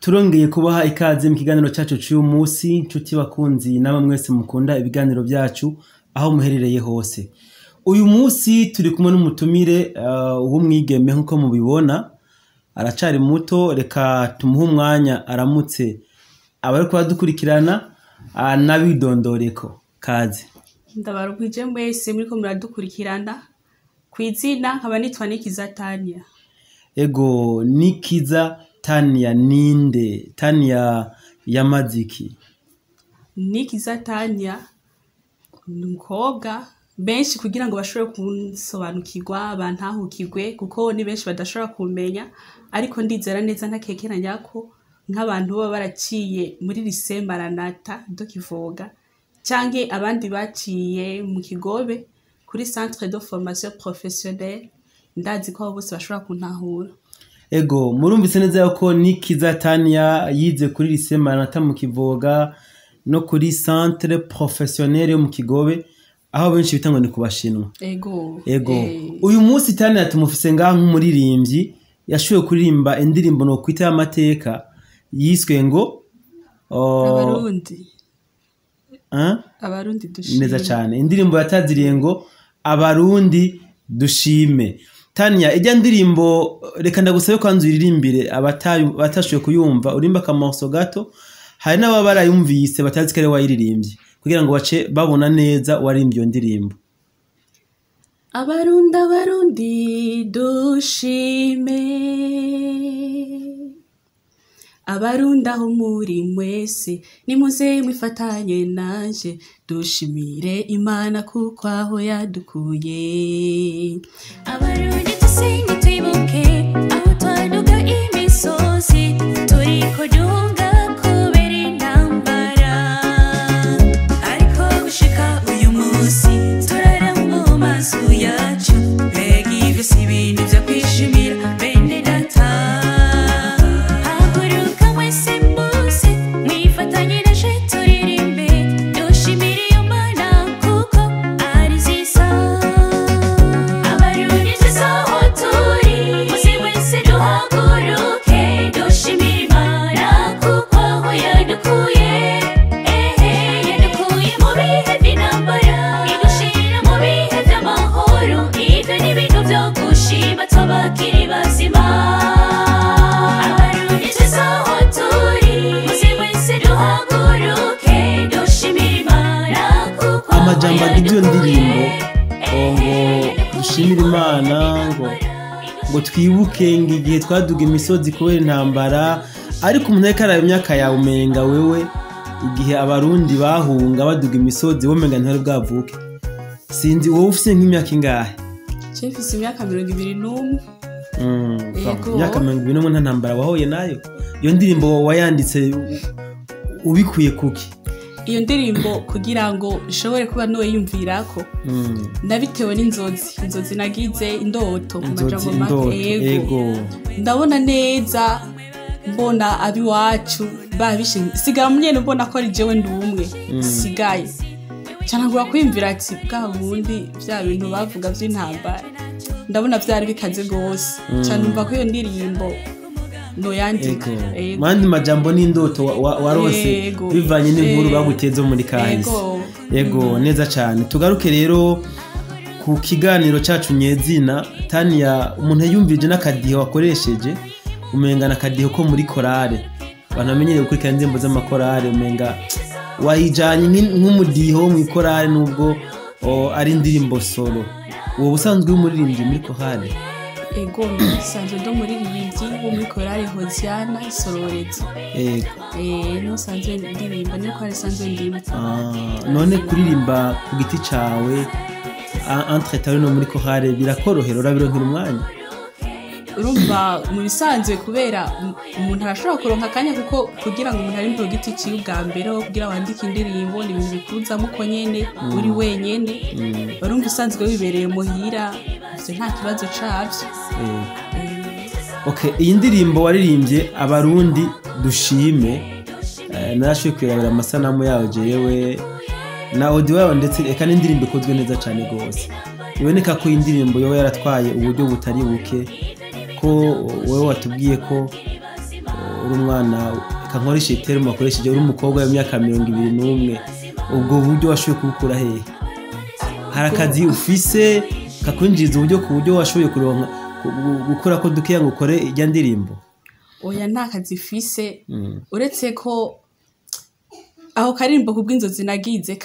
Turongeye kubaha ikaze mu kiganiro cyacu cy'uyu munsi nshuti bakunzi n'aba mwese mukunda ibiganiro byacu aho muherereye hose. Uyu munsi turi kumwe n'umutumire w'umwigeme nkuko mubibona, aracari muto, reka tumuhe umwanya aramutse abari kubadukurikirana n'abidondoreko. Kaze. Ndabarugwije mwese muriko muradukurikirana, kwizina nkaba nitwa Nikiza Tania. Ego, Nikiza Tania ninde? Tania yamaziki? Nikiza Tania n'umukobwa benshi kugira ngo bashobore kunsobanukirwa bantahukirwe kuko ni benshi badashobora kumenya, ariko ndizera neza ntakekeranya ko nk'abantu baba baraciye muri lycée Maranatha do Kivoga canke abandi baciye mu Kigobe kuri centre de formation professionnelle, ndazi ko bose bashobora kuntahura. Ego, murumvise neza yuko Nikiza Tania yize kuri lycée Maranatha mu Kivoga no kuri centre professionnel yo mu Kigobe, aho benshi bitangwa ni kubashinwa. Ego. Uyu munsi Tania tumufise ngaho nk'umuririmbyi yashoboye kuririmba indirimbo no kwita y'amateka yiswe ngo Abarundi dushime. Neza cyane. Indirimbo yataziriye ngo Abarundi dushime. Tania, ijya ndirimbo reka ndagusabe kwanza uririmbire abatashoboye kuyumva, urimba akamoso gato, hari n'ababa barayumvise batazi ko ari wayiririmbye kugira ngo bace babona neza warimbye iyo ndirimbo. Abarundi dushime, Abarundi aho muri mwese nimuze mwifatanye nanje dushimire Imana kuko aho yadukuye. Abarundi dusenye twibuke aho twaduga imisozi turiko dunga kubera intambara, ariko gushika uyu munsi turara mu mazu yacu, mbega ivyo si ibintu vyo kwishimira bene data. Amajambo agiye ndirimbo ngo dushimire Imana, ngo twibuke igihe twaduga imisozi kubera intambara, ariko umuntu ariko araba imyaka yawe umenga wewe igihe abarundi bahunga baduga imisozi womenga ntari bwavuke. Sinzi wowe ufise nk'imyaka ingahe? Mfise imyaka 21. Imyaka 21 nta ntambara wahoye nayo. Iyo ndirimbo wayanditse ubikuye kuki? Iyo ndirimbo kugira ngo ishobore kuba no yumvirako nabitewe n'inzozi nagize, indoto mu majambo make. Ego, ndabona neza, mbona abi wacu babishinga sigara munyene, mbona ko ari jewe ndumwe sigaye cyane ngura kwimvira ati bwa bundi bya bintu bavuga by'intambara, ndabona byari bikaze gose cyane, umva ko iyo ndirimbo no yandika. Mandi majambo n'indoto warose bivanye n'inkuru baguteze muri kahise. Ego, neza cyane. Tugaruke rero ku kiganiro cyacu nyezina. Tania, umuntu yumvije n'akadiho wakoresheje umenga nakadiho ko muri korale, banamenyereye gukurikira indirimbo z'amakorale, umenga wayijanye nk'umudiho mu korale nubwo ari indirimbo solo. Uwo busanzwe umuririmbyi muri korale? Ego, sanzwe ndo muririmbyi wo muri korale Hosiana Isororezi. No sanzwe ndirimba ni ko ari sanzwe ndimba. None kuririmba ku giti cawe entre tawe no muri korale birakorohera, urabironkera umwanya? urumva mu bisanzwe kubera umuntu arashobora kuronka akanya kuko kugira ngo umuntu ari mu giti ciwe ubwa mbere kugira wandike indirimbo ni ibintu bikuzamo uko nyene uri wenyene urumva usanzwe wibereye muhira ivyo nta kibazo cavyo. Okay, iyi ndirimbo waririmbye abarundi dushime narashoboye kwirabira amasanamu yawe jewe na audio yawe ndetse eka n'indirimbo ikozwe neza cyane gose biboneka ko indirimbo yoba yaratwaye uburyo butari buke ko wowe watubwiye ko uri umwana kankoresha termo akoresheje uri umukobwa w'imyaka 21 ubwo buryo washoboye kubukura hehe harakazi ufise kakwinjiza uburyo ku buryo washoboye kuronka gukora ko dukeya ngo ukore ijya ndirimbo? Oya nta kazi fise uretse ko aho karimbo kubw'inzozi nagize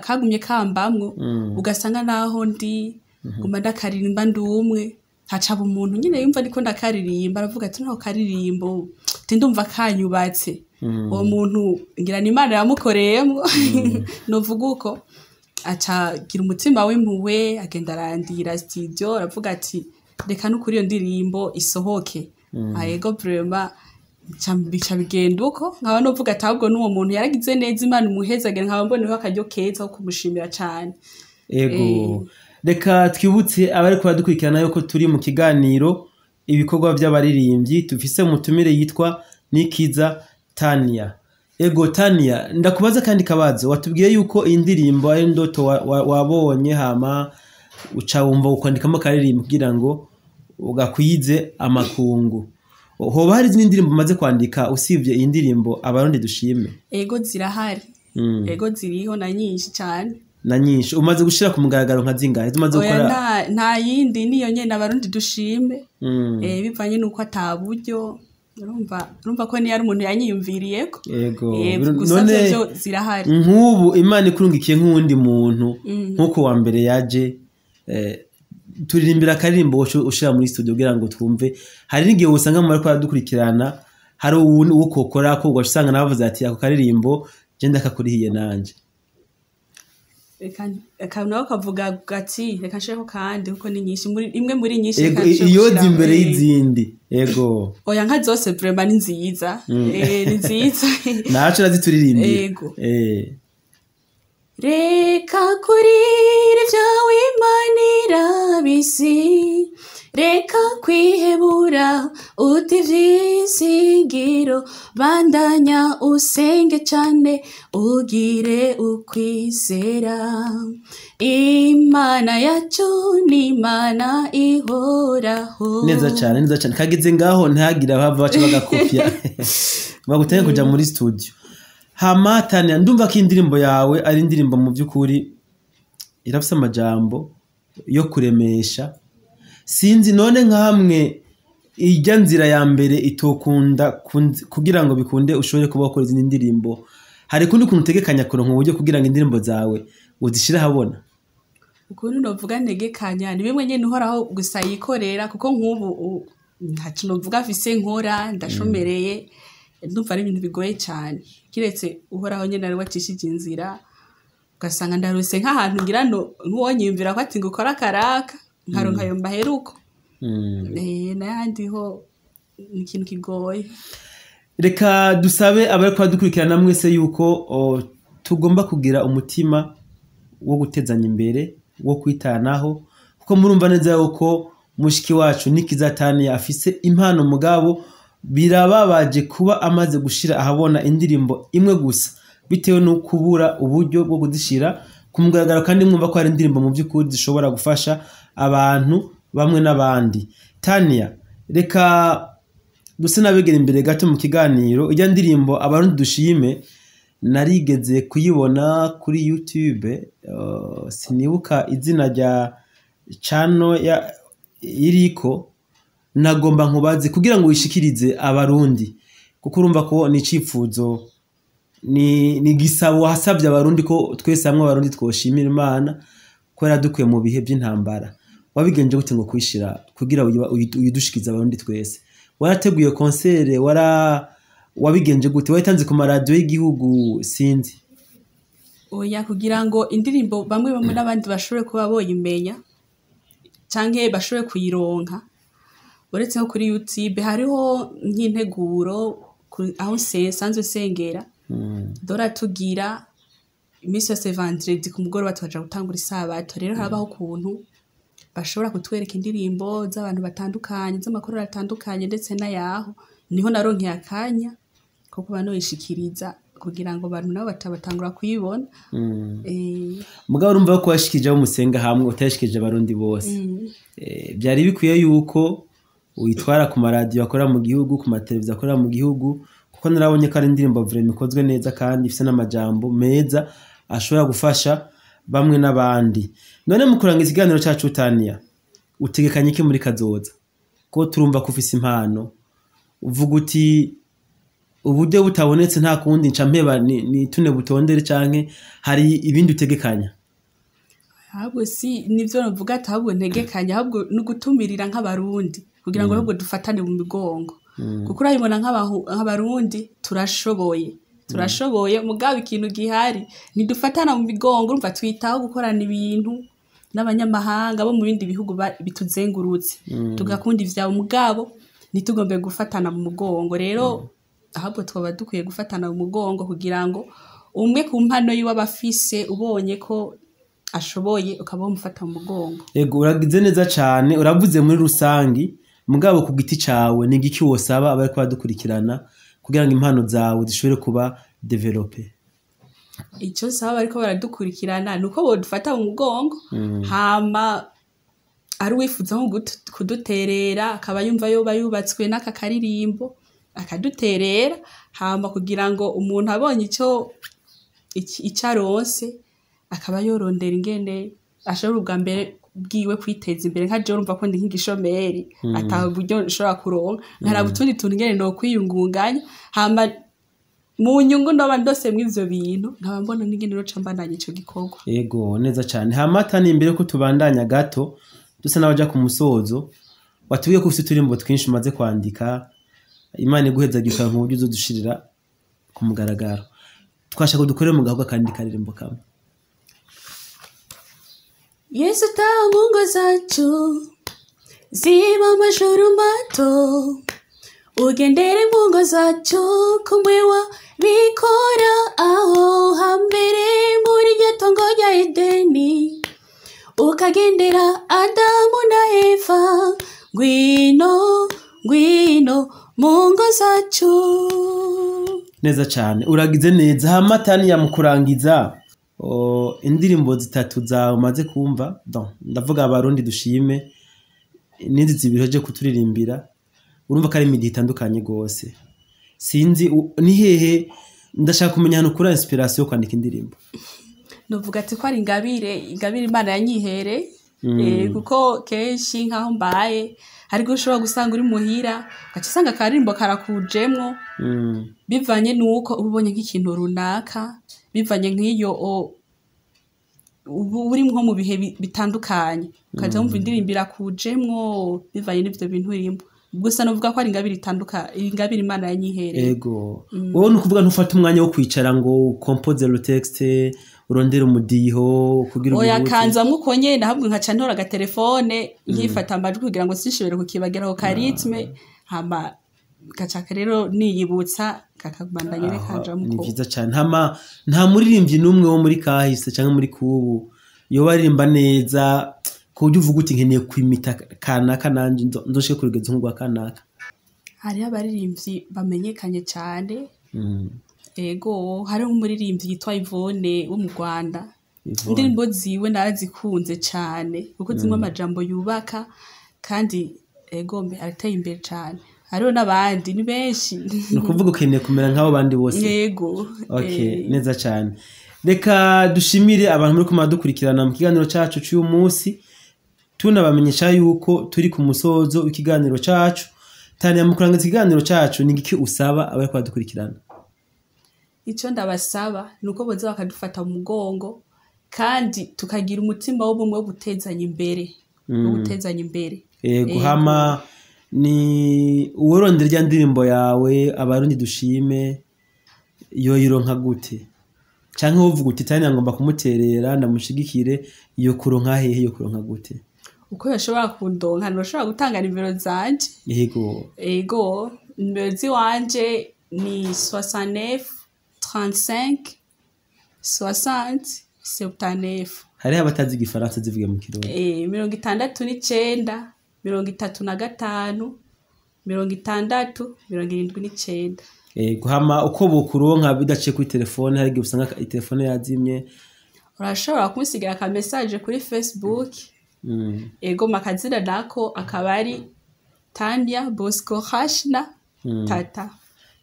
kagumye kambamwo ugasanga naho ndi nguma ndakaririmba ndumwe hacaba umuntu nyine yumva ndiko ndakaririmba aravuga ati naho karirimbo ndumva kanyubatse uwo muntu ngira ni Imana yamukoreyemo novuga uko acagira umutima w'impuwe agenda arandira studio aravuga ati reka nukuri iyo ndirimbo isohoke ayego vraiment bica bigenda uko nkaba novuga ati ahubwo n'uwo muntu yaragize neza Imana umuhezagire nkaba mboneho akaryo keza ko kumushimira cyane. Ego reka twibutse abari kubadukurikirana yuko turi mu kiganiro ibikorwa by'abaririmbyi tufise umutumire yitwa Nikiza Tania. Ego Tania, ndakubaza kandi kabazo watubwiye yuko indirimbo ari ndoto wabonye hama uca wumva ukwandikamo karirimbo kugira ngo ugakwize amakungu. Hoba hari izindi ndirimbo umaze kwandika usibye iyi ndirimbo abarundi dushime? Ego zirahari. Ego ziriho na nyinshi cyane. Na nyinshi umaze gushira ku mugaragaro nka zingahe tumaze gukora? Nta yindi niyo nyene abarundi dushime. Bivanye nuko ataburyo urumva ko ni yari umuntu yanyiyumviriyeko. Yego none byo zirahari. Nk'ubu Imana ikurungikiye nk'undi muntu nkuko wa mbere yaje turirimbira akaririmbo ushira muri studio kugira ngo twumve. Hari n'igihe usanga mu bariko dukurikirana hari uwo kokora ko ugasanga nabavuze ati ako karirimbo je ndakakurihiye nanje. Reka nawe kavuga gati reka nsheko kandi kuko ni nyinshi muri imwe muri nyinshi iyo zimbere y'izindi. Ego oya nka zose vraiment ni nziza. Ni nziza naco nazituririmbira. Ego reka kurira ibyawe Imana irabisi reka kwihebura uti vyizigiro bandanya usenge cyane ugire ukwizera Imana yacu ni Imana ihoraho. Neza cyane kagize ngaho ntagira bava baca bagakopya baguteye kuja muri studio. Hama Tania, ndumva ko indirimbo yawe ari indirimbo mu by'ukuri irafise amajambo yo kuremesha. Sinzi none nkamwe ijya nzira ya mbere itokunda kugira ngo bikunde ushobore kuba ukora izindi ndirimbo. Hari kundi kuntu utegekanya kuronka uburyo kugira ngo indirimbo zawe uzishira habona? Ukuntu novuga ntegekanya ni bimwe nyene uhoraho gusa yikorera kuko nk'ubu nta kintu novuga afise nkora ndashomereye ndumva ari ibintu bigoye cyane kiretse uhoraho nyene ari watishije inzira ugasanga ndaruse nk'ahantu ngira nk'uwonyimvira ko ati ngukora karaka nkaronka ayo maheruko. N'ayandi ho ni ikintu kigoye. Reka dusabe abari kwadukurikirana mwese yuko tugomba kugira umutima wo gutezanya imbere wo kwitanaho kuko murumva neza yuko mushiki wacu Nikiza Tania afise impano mugabo birababaje kuba amaze gushira ahabona indirimbo imwe gusa bitewe no kubura uburyo bwo kuzishira ku mugaragaro kandi mwumva ko hari indirimbo mu by'ukuri zishobora gufasha abantu bamwe n'abandi. Tania, reka duse nabegera imbere gato mu kiganiro ijya ndirimbo abarundi dushime narigeze kuyibona kuri YouTube sinibuka izina rya channel ya iriko nagomba nkubaze kugira ngo wishikirize abarundi kuko urumva ko ni cifuzo ni gisabo hasabye abarundi ko twese hamwe abarundi twoshimira Imana ko yaradukuye mu bihe by'intambara. Wabigenje gute ngo kwishira kugira uyidushikiza abarundi twese? Warateguye concert wabigenje gute? Wayitanze ku radio y'igihugu sinzi? Oya kugira ngo indirimbo bamwe n'abandi bashobore kuba boyimenya canke bashobore kuyironka uretse nko kuri YouTube hariho nk'integuro aho sanzwe sengera dora tugira imisi yose vendredi ku mugoroba tukaja gutangura isabato rero harabaho ukuntu bashobora kutwereka indirimbo z'abantu batandukanye z'amakorali atandukanye ndetse n'ayaho niho naronkeye akanya ko kuba noyishikiriza kugira ngo abantu nabo batabatangura kuyibona mugabo urumva ko washikije abo musenga hamwe utashikije abarundi bose byari bikwiye yuko uyitwara ku maradiyo akora mu gihugu ku mateleviziyo akora mu gihugu kuko narabonye ko ari indirimbo vraiment ikozwe neza kandi ifite n'amajambo meza ashobora gufasha bamwe n'abandi. None mu kurangiza ikiganiro cyacu Tania utegekanye iki muri kazoza ko turumva ko ufise impano uvuga uti uburyo butabonetse nta kundi nca mpeba ni tune butondere canke hari ibindi utegekanya? Ahubwo si nivyo navuga ati ahubwo ntegekanya ahubwo nugutumirira nk'abarundi kugira ngo ahubwo dufatane mu migongo kuko urabibona nk'abarundi turashoboye mugabo ikintu gihari nidufatana mu migongo urumva twitaho gukorana ibintu n'abanyamahanga bo mu bindi bihugu bituzengurutse tugakunda ivyawe mugabo nitugombe gufatana mu mugongo rero ahubwo twaba dukwiye gufatana mu mugongo kugira ngo umwe ku mpano yiwe abafise ubonye ko ashoboye ukaba umufata mu mugongo. Ego uragize neza cyane uravuze muri rusangi mugabo ku giti cawe ni giki wosaba abari kwa dukurikirana kugira ngo impano zawe zishobore kuba developer? Icyo saba ariko baradukurikirana nuko bodufata mu mugongo hama ari wifuza nko kuduterera akaba yumva yoba yubatswe n'aka karirimbo akaduterera hama kugira ngo umuntu abonye icaronse akaba yorondera ingene ashobora ubwa mbere bwiwe kwiteza imbere nka je urumva ko ndi nk'igishomeri ataho buryo nshobora kuronka nkaraba utundi tuntu ingene no kwiyungunganya hama mu nyungu ndoba ndose mw'ivyo bintu nkaba mbona n'ingene roca mbandanya ico gikorwa. Yego neza cyane hama Tania imbere ko tubandanya gato dusa n'abaja ku musozo watubwiye ko ufite uturimbo twinshi umaze kwandika Imana iguhezagika mu buryo uzodushirira ku mugaragaro twashaka dukore mu gahuga kandi karirimbo kamwe. Yesu taha ngo zacu ziba amajuru mato ugendere mu ngo zacu kumwewa bikora aho hambere muri iryo tongo rya Edeni ukagendera Adamu na Eva ngwino mu ngo zacu. Neza cyane uragize neza hama Tania mu kurangiza indirimbo zitatu zawe umaze kumva ndavuga abarundi dushime n'izi zibiroje kuturirimbira urumva ko ari imidi itandukanye gose sinzi ni hehe ndashaka kumenya hano kuri inspiration yo kwandika indirimbo. Novuga ati ko ari ingabire Imana yanyihere kuko kenshi nkaho mbaye ariko ushobora gusanga uri muhira gace usanga akarimbo karakujemwo bivanye nuko ubonye nk'ikintu runaka bivanye nk'iyo uri nko mu bihe bitandukanye ukaja wumva indirimbo irakujemwo bivanye n'ivyo bintu urimo gusa novuga ko ari ingabire Imana yanyihereye. Ego wowe nukuvuga ntufata umwanya wo kwicara ngo compose le texte urondera umudiho kugira oya kanza mukonye nahabwo nkaca ntora agatelefone nkifata amajwi kugira ngo sinshobore kukibageraho ka ritme hama gacaka rero niyibutsa kakabandanye rekanja muko. Ni vyiza cyane hama nta muririmbyi numwe wo muri kahise cyangwa muri kubu yo baririmba neza kuburyo uvuga uti nkeneye kwimita kanaka nanje ndoshe kurigeza nk'ugwa kanaka. Hari abaririmbyi bamenyekanye cyane ego hari umuririmbyi yitwa Yvonne wo mu Rwanda indirimbo ziwe narazikunze cyane kuko zimwe amajambo yubaka kandi ego mbe arateye imbere cyane. Hariho n'abandi ni benshi nukuvuga ukeneye kumera nk'abo bandi bose. Yego okay neza cyane reka dushimire abantu muri kumadukurikirana mu kiganiro cyacu cy'uyu munsi tunabamenyesha yuko turi ku musozo w'ikiganiro cyacu. Tania mu kurangiza ikiganiro cyacu ni iki usaba abari kwadukurikirana? Icyo ndabasaba nuko boza bakadufata mu mugongo kandi tukagira umutima w'ubumwe wo gutezanya imbere Yego hama ni uworondera rya ndirimbo yawe abarundi dushime yo yironka gute canke uvuga uti Tania ngomba kumuterera ndamushigikire iyo kuronka hehe yo kuronka gute? uko yashobora kundonka ntushobora gutanga nimero zanje. Ego nimero ziwanje ni 69 35 60 79. Hariho abatazi igifaransa zivuge mu kirundi. 69 35 60 79. Guhama uko bukuronka bidaciye kuri telefone, hari gusanga telefone yazimye, urashobora kumusigira ka message kuri Facebook. Ego makazina nako akaba ari Tania Bosco Hashna Tata.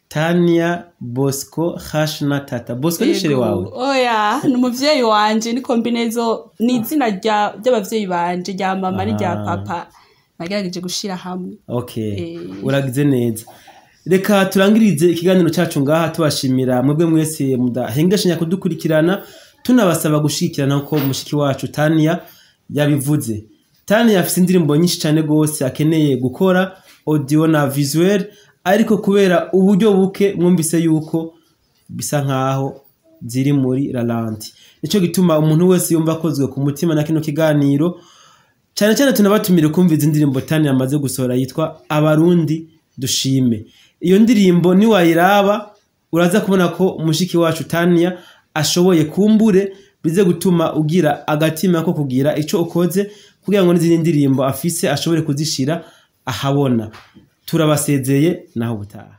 Tania Bosco Hashna Tata. Bosco ni shere wawe? Oya, numuvyeyi wanje, ni kombinezo, ni izina ry'abavyeyi banje, rya mama ni rya papa. Nagerageje gushira hamwe. Okay. Uragize neza. Reka turangirize ikiganiro cyacu ngaha tubashimira mwebwe mwese mudahengeshanya kudukurikirana, tunabasaba gushikirana uko mushiki wacu Tania yabivuze. Tania afite indirimbo nyinshi cyane gose akeneye gukora audio na visuel, ariko kubera uburyo buke mwumvise yuko bisa nkaho ziri muri ralenti. Nico gituma umuntu wese yumva akozwe ku mutima na kino kiganiro, cyane cyane tunabatumire kumviza indirimbo Tania amaze gusohora yitwa Abarundi Dushime. Iyo ndirimbo ni wayiraba uraza kubona ko mushiki wacu Tania ashoboye kumbure bize gutuma ugira agatima ko kugira ico ukoze kugira ngo n'izindi ndirimbo afise ashobore kuzishira ahabona. Turabasezeye naho butaha.